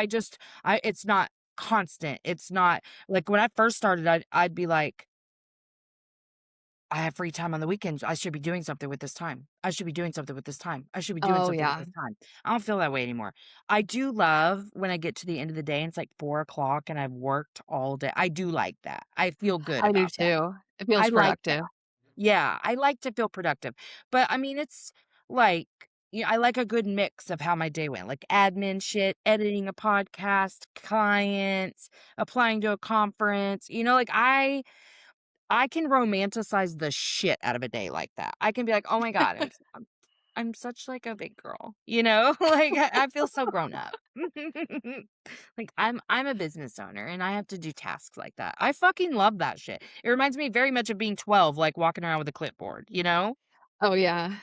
just I it's not constant. It's not like when I first started, I'd be like, I have free time on the weekends. I should be doing something with this time. I should be doing something with this time. I should be doing Oh, something with yeah. this time." I don't feel that way anymore. I do love when I get to the end of the day and it's like 4 o'clock and I've worked all day. I do like that. I feel good I do about that. too. It I feels like that. productive. Yeah, I like to feel productive. But I mean, it's like, I like a good mix of how my day went, like admin shit, editing a podcast, clients, applying to a conference. Like I can romanticize the shit out of a day like that. I can be like, "Oh my god, I'm such like a big girl." Like I feel so grown up. Like I'm a business owner and I have to do tasks like that. I fucking love that shit. It reminds me very much of being 12, like walking around with a clipboard? Oh, yeah.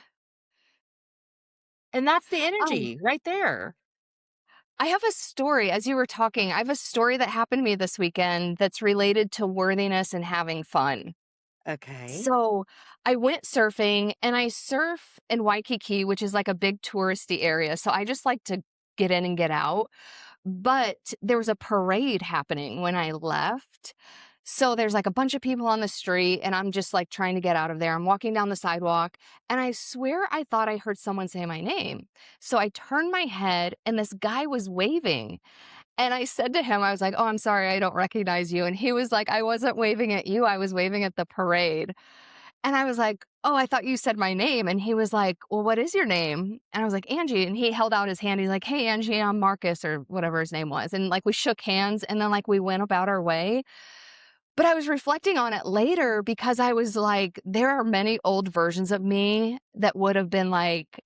And that's the Um, energy right there. I have a story as you were talking, I have a story that happened to me this weekend that's related to worthiness and having fun. Okay. So, I went surfing, and I surf in Waikiki, which is like a big touristy area, so I just like to get in and get out. But there was a parade happening when I left. So there's like a bunch of people on the street, and I'm just like trying to get out of there. I'm walking down the sidewalk, and I swear I thought I heard someone say my name. So I turned my head, and this guy was waving. And I said to him, I was like, "Oh, I'm sorry, I don't recognize you." And he was like, "I wasn't waving at you, I was waving at the parade." And I was like, "Oh, I thought you said my name." And he was like, "Well, what is your name?" And I was like, "Angie." And he held out his hand. He's like, "Hey, Angie, I'm Marcus," or whatever his name was. And like we shook hands and then like we went about our way. But I was reflecting on it later because I was like, there are many old versions of me that would have been like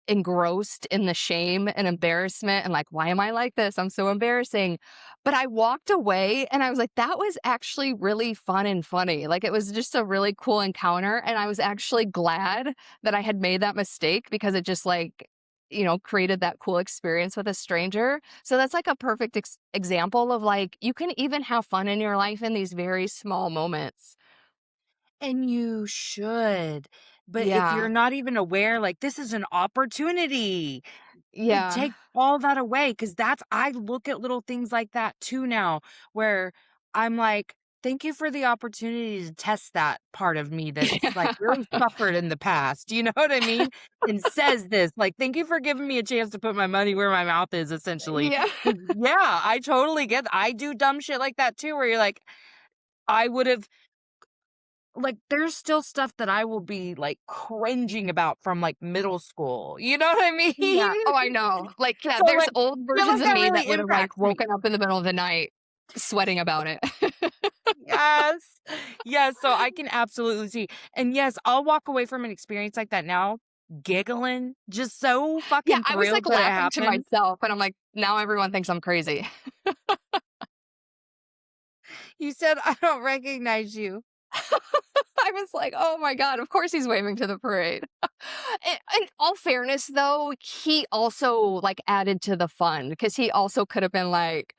engrossed in the shame and embarrassment and like, why am I like this? I'm so embarrassing. But I walked away and I was like, that was actually really fun and funny. Like, it was just a really cool encounter. And I was actually glad that I had made that mistake because it just like, created that cool experience with a stranger. So that's like a perfect example of like, you can even have fun in your life in these very small moments. And you should. But if you're Yeah. not even aware, like, this is an opportunity. Yeah. Take all that away, because I look at little things like that too now, where I'm like, "Thank you for the opportunity to test that part of me that's, like, really suffered in the past," you know what I mean? And says this, like, "Thank you for giving me a chance to put my money where my mouth is," essentially. Yeah. 'Cause yeah, I totally get I do dumb shit like that too, where you're like, I would've like, there's still stuff that I will be, like, cringing about from, like, middle school, you know what I Yeah. mean? Oh, I know. Like, yeah, So, there's like, old feel versions like of that me that really would have, like, impacts me. woken up in the middle of the night sweating about it. Yes. Yes, so I can absolutely see, and yes, I'll walk away from an experience like that now. giggling, just so Yeah, fucking I was, like, thrilled that it laughing to happened. myself, and I'm like, "Now everyone thinks I'm crazy." You said, "I don't recognize you." I was like, "Oh my god, of course he's waving to the parade." In all fairness, though, he also, like, added to the fun because he also could have been like,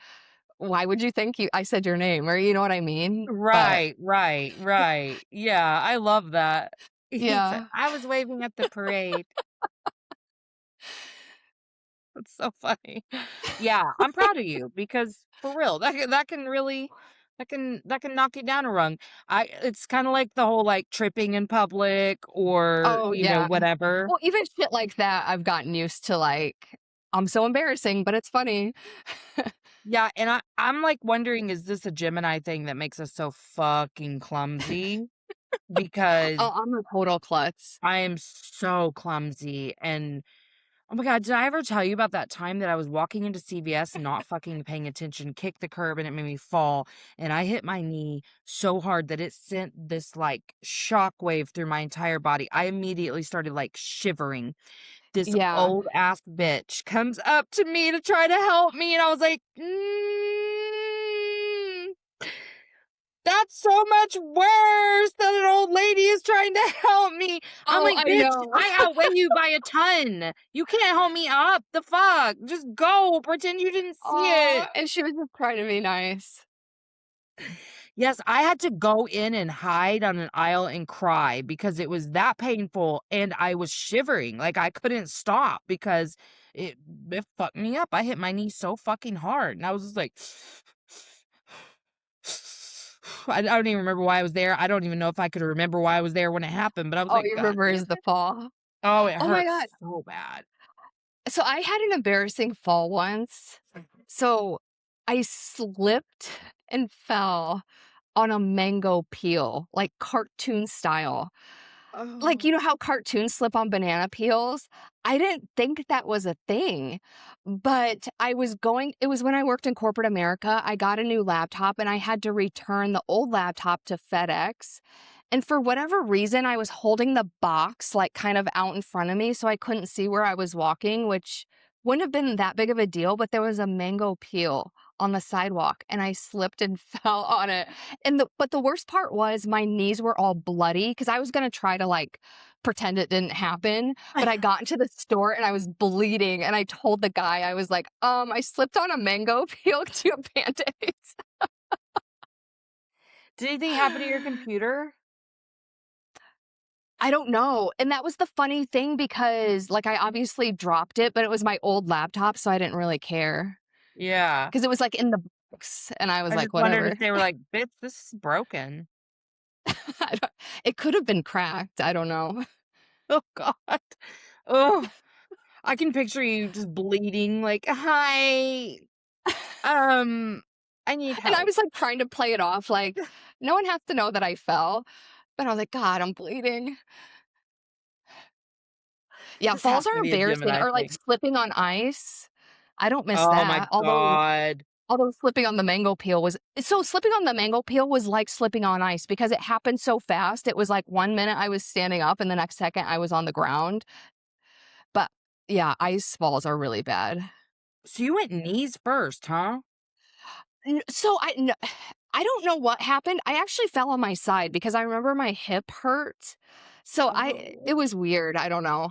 "Why would you think I said your name?" Or you know what I mean? But Right, right, right. Yeah, I love that. He said, yeah. "I was waving at the parade." That's so funny. Yeah, I'm proud of you because for real, that can really that can knock you down a rung. It's kinda like the whole, like, tripping in public or, Oh, yeah. whatever. Well, even shit like that, I've gotten used to, like, I'm so embarrassing, but it's funny. Yeah, and I'm, like, wondering, is this a Gemini thing that makes us so fucking clumsy? Because Oh, I'm a total klutz. I am so clumsy, and oh my god, did I ever tell you about that time that I was walking into CVS not fucking paying attention, kicked the curb, and it made me fall, and I hit my knee so hard that it sent this, like, shockwave through my entire body. I immediately started, like, shivering. This Yeah. old ass bitch comes up to me to try to help me, and I was like, that's so much worse that an old lady is trying to help me." I'm Oh, like, I "Bitch, know. I outweigh you by a ton. You can't help me up. The fuck? Just go. Pretend you didn't see Oh, it." and she was just trying to be nice. Yes, I had to go in and hide on an aisle and cry because it was that painful, and I was shivering, like, I couldn't stop because it it fucked me up. I hit my knee so fucking hard, and I was just like I don't even remember why I was there. I don't even know if I could remember why I was there when it happened, but I was All like, you "God remember damn is the it." fall. Oh, it Oh my hurts god. so bad. So I had an embarrassing fall once. So I slipped and fell on a mango peel, like cartoon style. Like, you Oh. know how cartoons slip on banana peels? I didn't think that was a thing, but it was when I worked in corporate America. I got a new laptop and I had to return the old laptop to FedEx. And for whatever reason, I was holding the box like kind of out in front of me so I couldn't see where I was walking, which wouldn't have been that big of a deal, but there was a mango peel on the sidewalk and I slipped and fell on it. But the worst part was my knees were all bloody because I was gonna try to, like, pretend it didn't happen, but I got into the store and I was bleeding, and I told the guy, I was like, I slipped on a mango peel. Do you have Band-Aids?" Did anything happen to your computer? I don't know, and that was the funny thing because, like, I obviously dropped it, but it was my old laptop, so I didn't really care Yeah. because it was, like, in the box, and I was I like, just wondered "Whatever." if they were like, "Bitch, this is broken." I don't It could have been cracked, I don't know. Oh god. Oh, I can picture you just bleeding like, "Hi, um, I need And I help." was, like, trying to play it off like, "No one has to know that I fell." But I was like, "God, I'm bleeding." Yeah, This has falls to are be a embarrassing Gemini or, like, thing. slipping on ice. I don't miss Oh my that, god. although slipping on the mango peel was so slipping on the mango peel was like slipping on ice because it happened so fast. It was like 1 minute I was standing up and the next second I was on the ground. But, yeah, ice falls are really bad. So you went knees first, huh? N so I n I don't know what happened. I actually fell on my side because I remember my hip hurt. So Oh. it was weird, I don't know.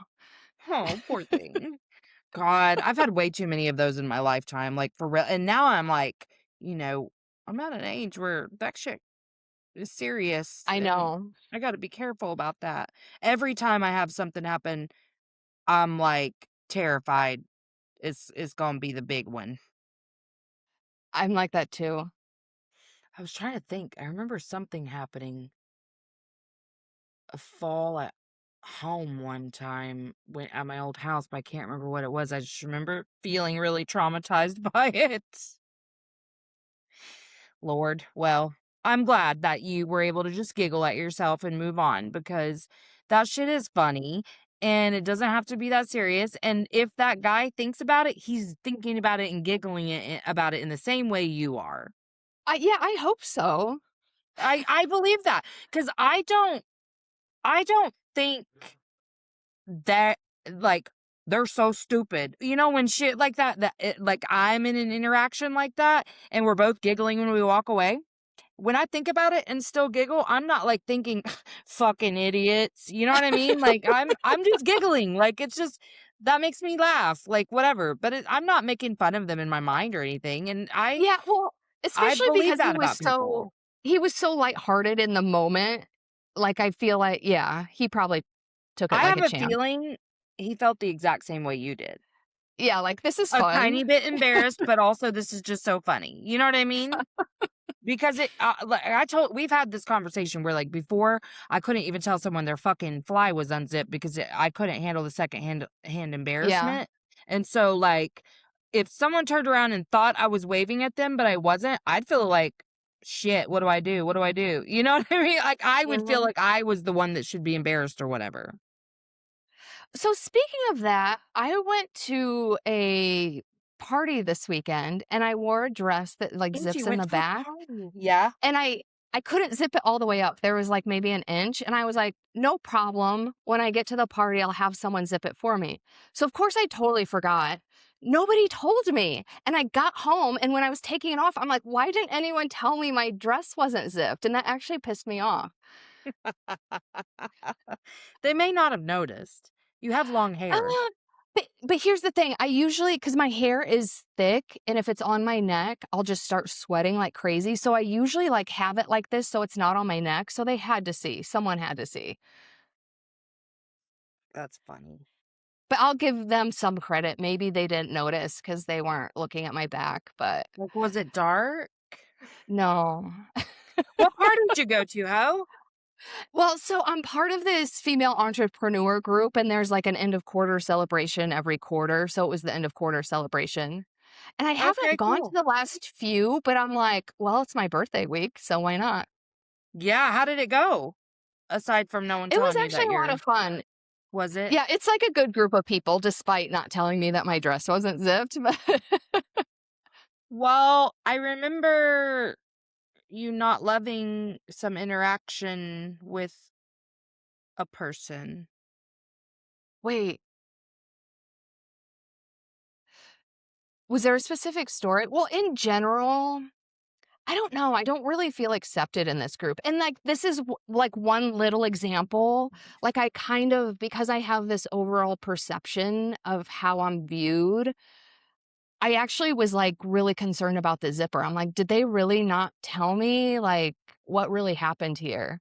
Oh, poor thing. God, I've had way too many of those in my lifetime, like, for real, and now I'm like, I'm at an age where that shit is serious, I and know. I gotta be careful about that. Every time I have something happen, I'm, like, terrified it's gonna be the big one. I'm like that too. I was trying to think, I remember something happening, a fall at home one time when at my old house, but I can't remember what it was. I just remember feeling really traumatized by it. Lord, well, I'm glad that you were able to just giggle at yourself and move on because that shit is funny and it doesn't have to be that serious. And if that guy thinks about it, he's thinking about it and giggling about it in the same way you are. Yeah, I hope so. I believe that because I don't think. that like, they're so stupid. You know, when shit like like, I'm in an interaction like that, and we're both giggling when we walk away. When I think about it and still giggle, I'm not, like, thinking, "Fucking idiots." You know what I mean? Like, I'm just giggling, like, it's just that makes me laugh, like, whatever, but I'm not making fun of them in my mind or anything, and Yeah, well, I especially believe because that about people. he was so lighthearted in the moment. Like, I feel like yeah, he probably took it I like have a a champ. feeling he felt the exact same way you did. Yeah, like, "This is A fun." tiny bit embarrassed, but also this is just so funny. You know what I mean? Because like I told we've had this conversation where, like, before, I couldn't even tell someone their fucking fly was unzipped because I couldn't handle the second hand Yeah. embarrassment, and so, like, if someone turned around and thought I was waving at them, but I wasn't, I'd feel like, "Shit, what do I do? What do I do?" You know what I mean? Like, I would feel Mhm. like I was the one that should be embarrassed or whatever. So speaking of that, I went to a party this weekend and I wore a dress that like Angie zips in went the to a back party. Yeah. and I couldn't zip it all the way up. There was like maybe an inch and I was like, "No problem. When I get to the party, I'll have someone zip it for me." So of course I totally forgot. Nobody told me. And I got home and when I was taking it off, I'm like, "Why didn't anyone tell me my dress wasn't zipped?" And that actually pissed me off. They may not have noticed. You have long Uh, hair. but here's the thing, I usually because my hair is thick, and if it's on my neck, I'll just start sweating like crazy, so I usually, like, have it like this so it's not on my neck, so they had to see, someone had to see. That's funny. But I'll give them some credit, maybe they didn't notice because they weren't looking at my back, but Like, was it dark? no. What party did you go to, ho? Well, so I'm part of this female entrepreneur group, and there's, like, an end of quarter celebration every quarter, so it was the end of quarter celebration. And I haven't Okay, gone to cool. the last few, but I'm like, "Well, it's my birthday week, so why not?" Yeah, how did it go? Aside from no one It was telling you actually that a lot you're of fun. was it? Yeah, it's like a good group of people despite not telling me that my dress wasn't zipped, but Well, I remember you not loving some interaction with a person. wait, was there a specific story? Well, in general, I don't know, I don't really feel accepted in this group, and, like, this is like, one little example, like, I kind of because I have this overall perception of how I'm viewed, I actually was, like, really concerned about the zipper. I'm like, "Did they really not tell me, like, what really happened here?"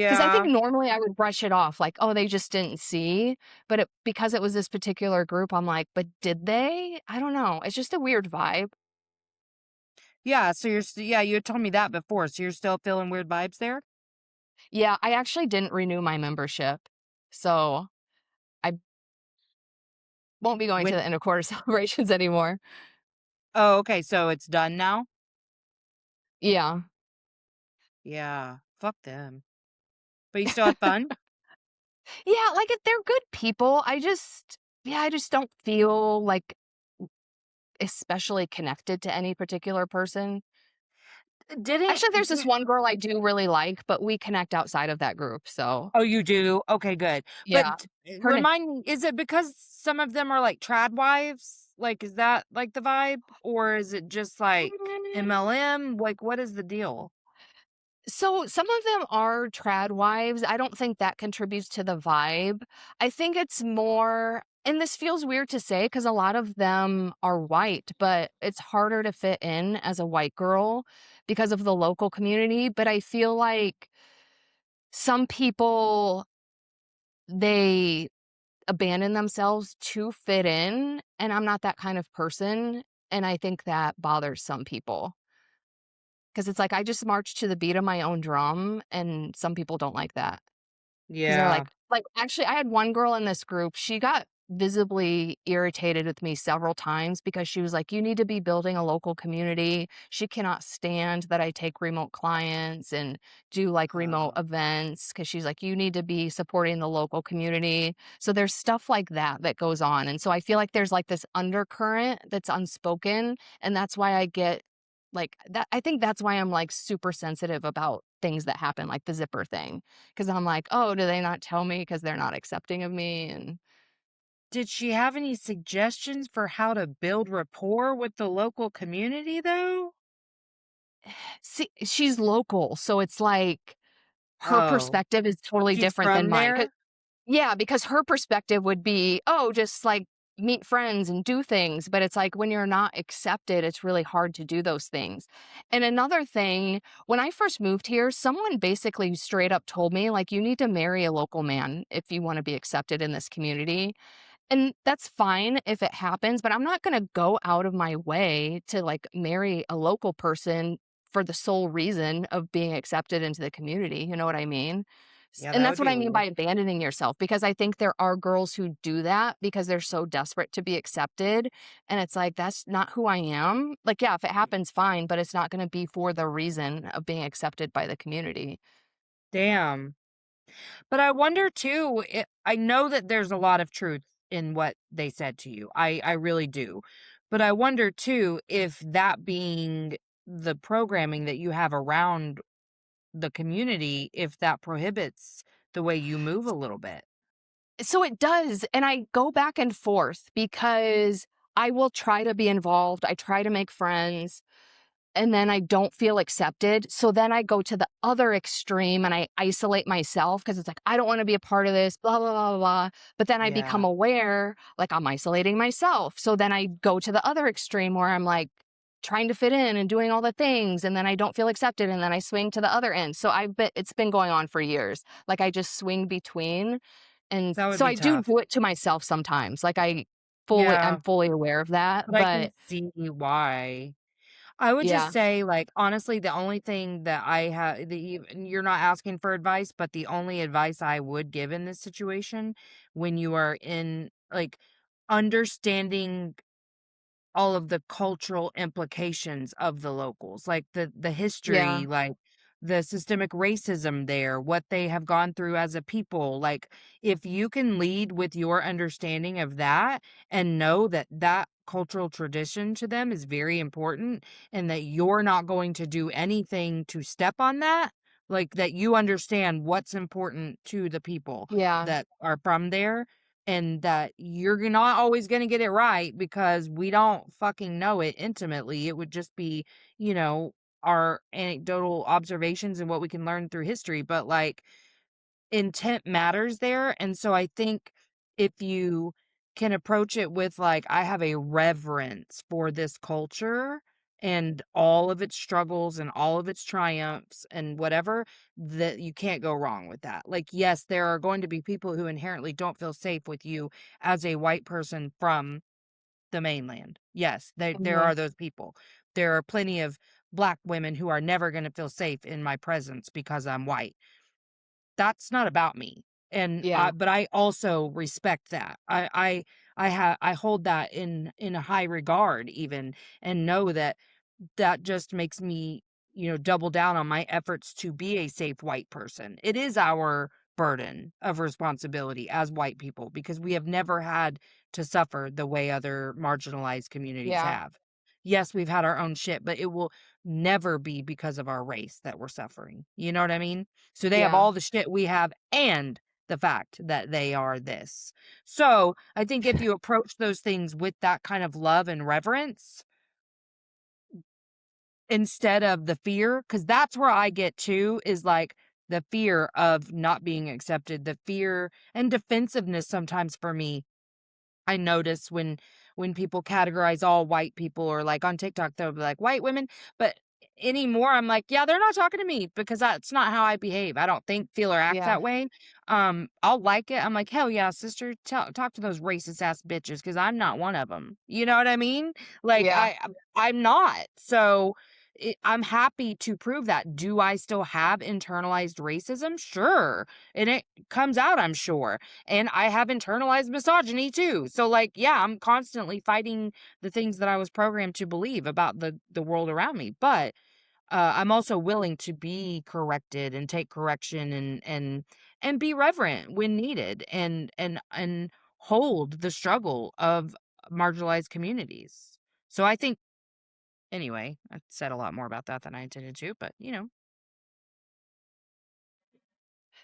'Cause I think Yeah. normally I would brush it off, like, "Oh, they just didn't see," but because it was this particular group, I'm like, "But did they?" I don't know, it's just a weird vibe. Yeah, so yeah, you had told me that before, so you're still feeling weird vibes there? Yeah, I actually didn't renew my membership, so I won't be going to With the end of quarter celebrations anymore. Oh, okay, so it's done now? Yeah. Yeah, fuck them. But you still had fun? Yeah, like, if they're good people, I just don't feel, like, especially connected to any particular person. Didn't Actually, there's this di one girl I do really like, but we connect outside of that group, so Oh, you do? Okay, good. But yeah. Her name remind me, is it because some of them are like trad wives? Like, is that like the vibe? Or is it just like MLM? Like, what is the deal? So some of them are trad wives. I don't think that contributes to the vibe. I think it's more, and this feels weird to say because a lot of them are white, but it's harder to fit in as a white girl because of the local community. But I feel like some people, they abandon themselves to fit in, and I'm not that kind of person. And I think that bothers some people. 'Cause it's like, I just march to the beat of my own drum, and some people don't like that. 'Cause they're Yeah. like, actually, I had one girl in this group, she got visibly irritated with me several times because she was like, "You need to be building a local community." She cannot stand that I take remote clients and do, like, remote Uh, events. Because she's like, "You need to be supporting the local community." So there's stuff like that that goes on, and so I feel like there's, like, this undercurrent that's unspoken, and that's why I get Like, that I think that's why I'm, like, super sensitive about things that happen, like the zipper thing, because 'cause I'm like, "Oh, do they not tell me because 'cause they're not accepting of me?" And Did she have any suggestions for how to build rapport with the local community, though? see, she's local, so it's like her Oh, perspective is totally she's different than from mine. there? Yeah, because her perspective would be, "Oh, just, like, meet friends and do things," but it's like when you're not accepted, it's really hard to do those things. And another thing, when I first moved here, someone basically straight up told me, like, "You need to marry a local man if you wanna be accepted in this community." And that's fine if it happens, but I'm not gonna go out of my way to, like, marry a local person for the sole reason of being accepted into the community, you know what I mean? Yeah, And that that's would what be I mean by weird. abandoning yourself, because I think there are girls who do that because they're so desperate to be accepted, and it's like, that's not who I am. Like, yeah, if it happens, fine, but it's not gonna be for the reason of being accepted by the community. Damn. But I wonder too, I know that there's a lot of truth in what they said to you. I really do. But I wonder too if that being the programming that you have around the community, if that prohibits the way you move a little bit. So it does, and I go back and forth because I will try to be involved, I try to make friends, and then I don't feel accepted. So then I go to the other extreme and I isolate myself because it's like, I don't want to be a part of this, blah, blah, blah, blah, blah. But then I become Yeah, aware, like I'm isolating myself. So then I go to the other extreme where I'm like trying to fit in and doing all the things. And then I don't feel accepted. And then I swing to the other end. So it's been going on for years. Like I just swing between. And that would so be I do tough. do it to myself sometimes. Like I'm Yeah, fully aware of that. but I can But see why. I would just yeah, say, like, honestly, the only thing that I have that you're not asking for advice, but the only advice I would give in this situation when you are in, like, understanding all of the cultural implications of the locals, like the yeah, history, like the systemic racism there, what they have gone through as a people. Like, if you can lead with your understanding of that and know that that cultural tradition to them is very important and that you're not going to do anything to step on that, like that you understand what's important to the people yeah. that are from there and that you're not always gonna get it right because we don't fucking know it intimately. It would just be, you know, our anecdotal observations and what we can learn through history, but, like, intent matters there, and so I think if you can approach it with, like, "I have a reverence for this culture and all of its struggles and all of its triumphs and whatever," that you can't go wrong with that. Like, yes, there are going to be people who inherently don't feel safe with you as a white person from the mainland. Yes, there Mhm. are those people. There are plenty of Black women who are never gonna feel safe in my presence because I'm white. That's not about me, and Yeah. but I also respect that. I hold that in a high regard even, and know that that just makes me, double down on my efforts to be a safe white person. It is our burden of responsibility as white people because we have never had to suffer the way other marginalized communities Yeah. have. Yes, we've had our own shit, but it will never be because of our race that we're suffering. You know what I mean? So they have Yeah. all the shit we have and the fact that they are this. So I think if you approach those things with that kind of love and reverence, instead of the fear, because that's where I get to is, like, the fear of not being accepted, the fear and defensiveness sometimes for me I notice when people categorize all white people or, like, on TikTok, they'll be like, "White women," but anymore, I'm like, "Yeah, they're not talking to me because that's not how I behave. I don't think, feel, or act Yeah. that way." I'll like it. I'm like, "Hell yeah, sister, talk to those racist ass bitches because 'cause I'm not one of them." You know what I mean? Like, Yeah. I'm not. So, I'm happy to prove that. Do I still have internalized racism? Sure, and it comes out, I'm sure. And I have internalized misogyny too. So, like, yeah, I'm constantly fighting the things that I was programmed to believe about the world around me. But I'm also willing to be corrected and take correction and be reverent when needed and hold the struggle of marginalized communities. So I think Anyway, I said a lot more about that than I intended to, but,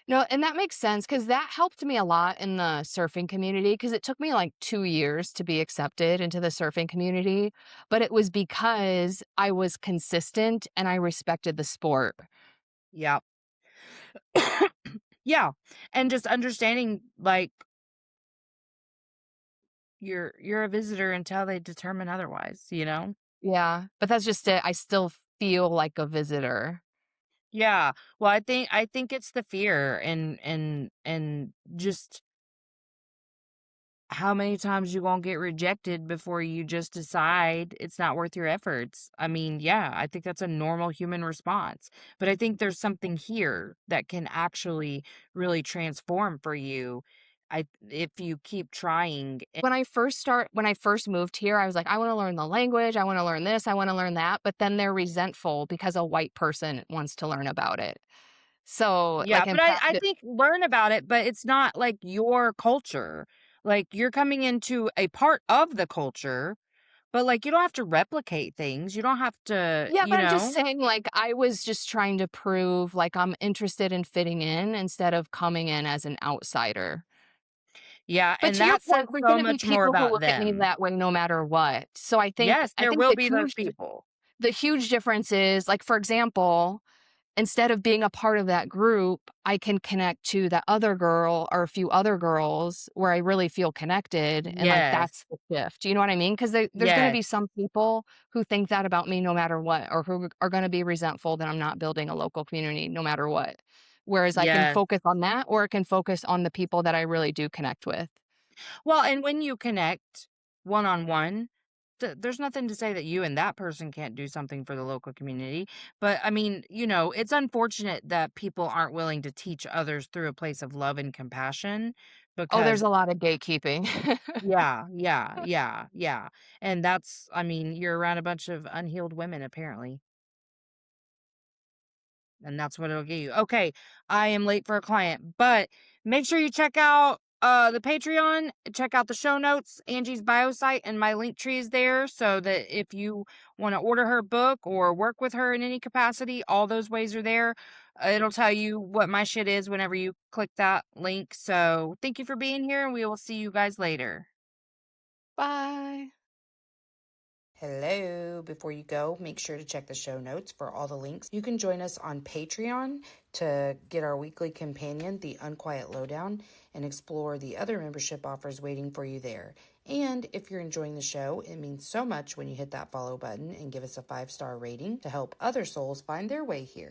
No, and that makes sense because that helped me a lot in the surfing community because it took me like 2 years to be accepted into the surfing community, but it was because I was consistent and I respected the sport. yeah. Yeah, and just understanding, like, you're a visitor until they determine otherwise. Yeah, but that's just it. I still feel like a visitor. Yeah. Well, I think it's the fear and just how many times you gonna get rejected before you just decide it's not worth your efforts? I mean, yeah, I think that's a normal human response. But I think there's something here that can actually really transform for you. If you keep trying. When I first moved here, I was like, "I wanna learn the language, I wanna learn this, I wanna learn that," but then they're resentful because a white person wants to learn about it. So, Yeah, like, in but I practice, think learn about it, but it's not like your culture. Like you're coming into a part of the culture, but like you don't have to replicate things. You don't have to, yeah, you but I'm just know? saying, like, I was just trying to prove, like, I'm interested in fitting in instead of coming in as an outsider. Yeah, But and to your that says point, there's so gonna be much more people who about look at me them. that way no matter what. So Yes, I there think will be those people. the huge difference is, like, for example, instead of being a part of that group, I can connect to that other girl or a few other girls where I really feel connected, and, like, Yes. that's the shift. Do you know what I mean? Because there's gonna Yes. be some people who think that about me no matter what, or who are gonna be resentful that I'm not building a local community no matter what. Whereas I can Yes. focus on that, or I can focus on the people that I really do connect with. Well, and when you connect one on one, there's nothing to say that you and that person can't do something for the local community. But I mean, it's unfortunate that people aren't willing to teach others through a place of love and compassion Oh, there's because, a lot of gatekeeping. yeah, yeah, yeah, yeah. And I mean, you're around a bunch of unhealed women, apparently. And that's what it'll give you. Okay, I am late for a client, but make sure you check out the Patreon, check out the show notes, Angie's bio site, and my link tree is there so that if you want to order her book or work with her in any capacity, all those ways are there. It'll tell you what my shit is whenever you click that link. So thank you for being here, and we will see you guys later. Bye. Hello. Before you go, make sure to check the show notes for all the links. You can join us on Patreon to get our weekly companion, The Unquiet Lowdown, and explore the other membership offers waiting for you there. And if you're enjoying the show, it means so much when you hit that follow button and give us a 5-star rating to help other souls find their way here.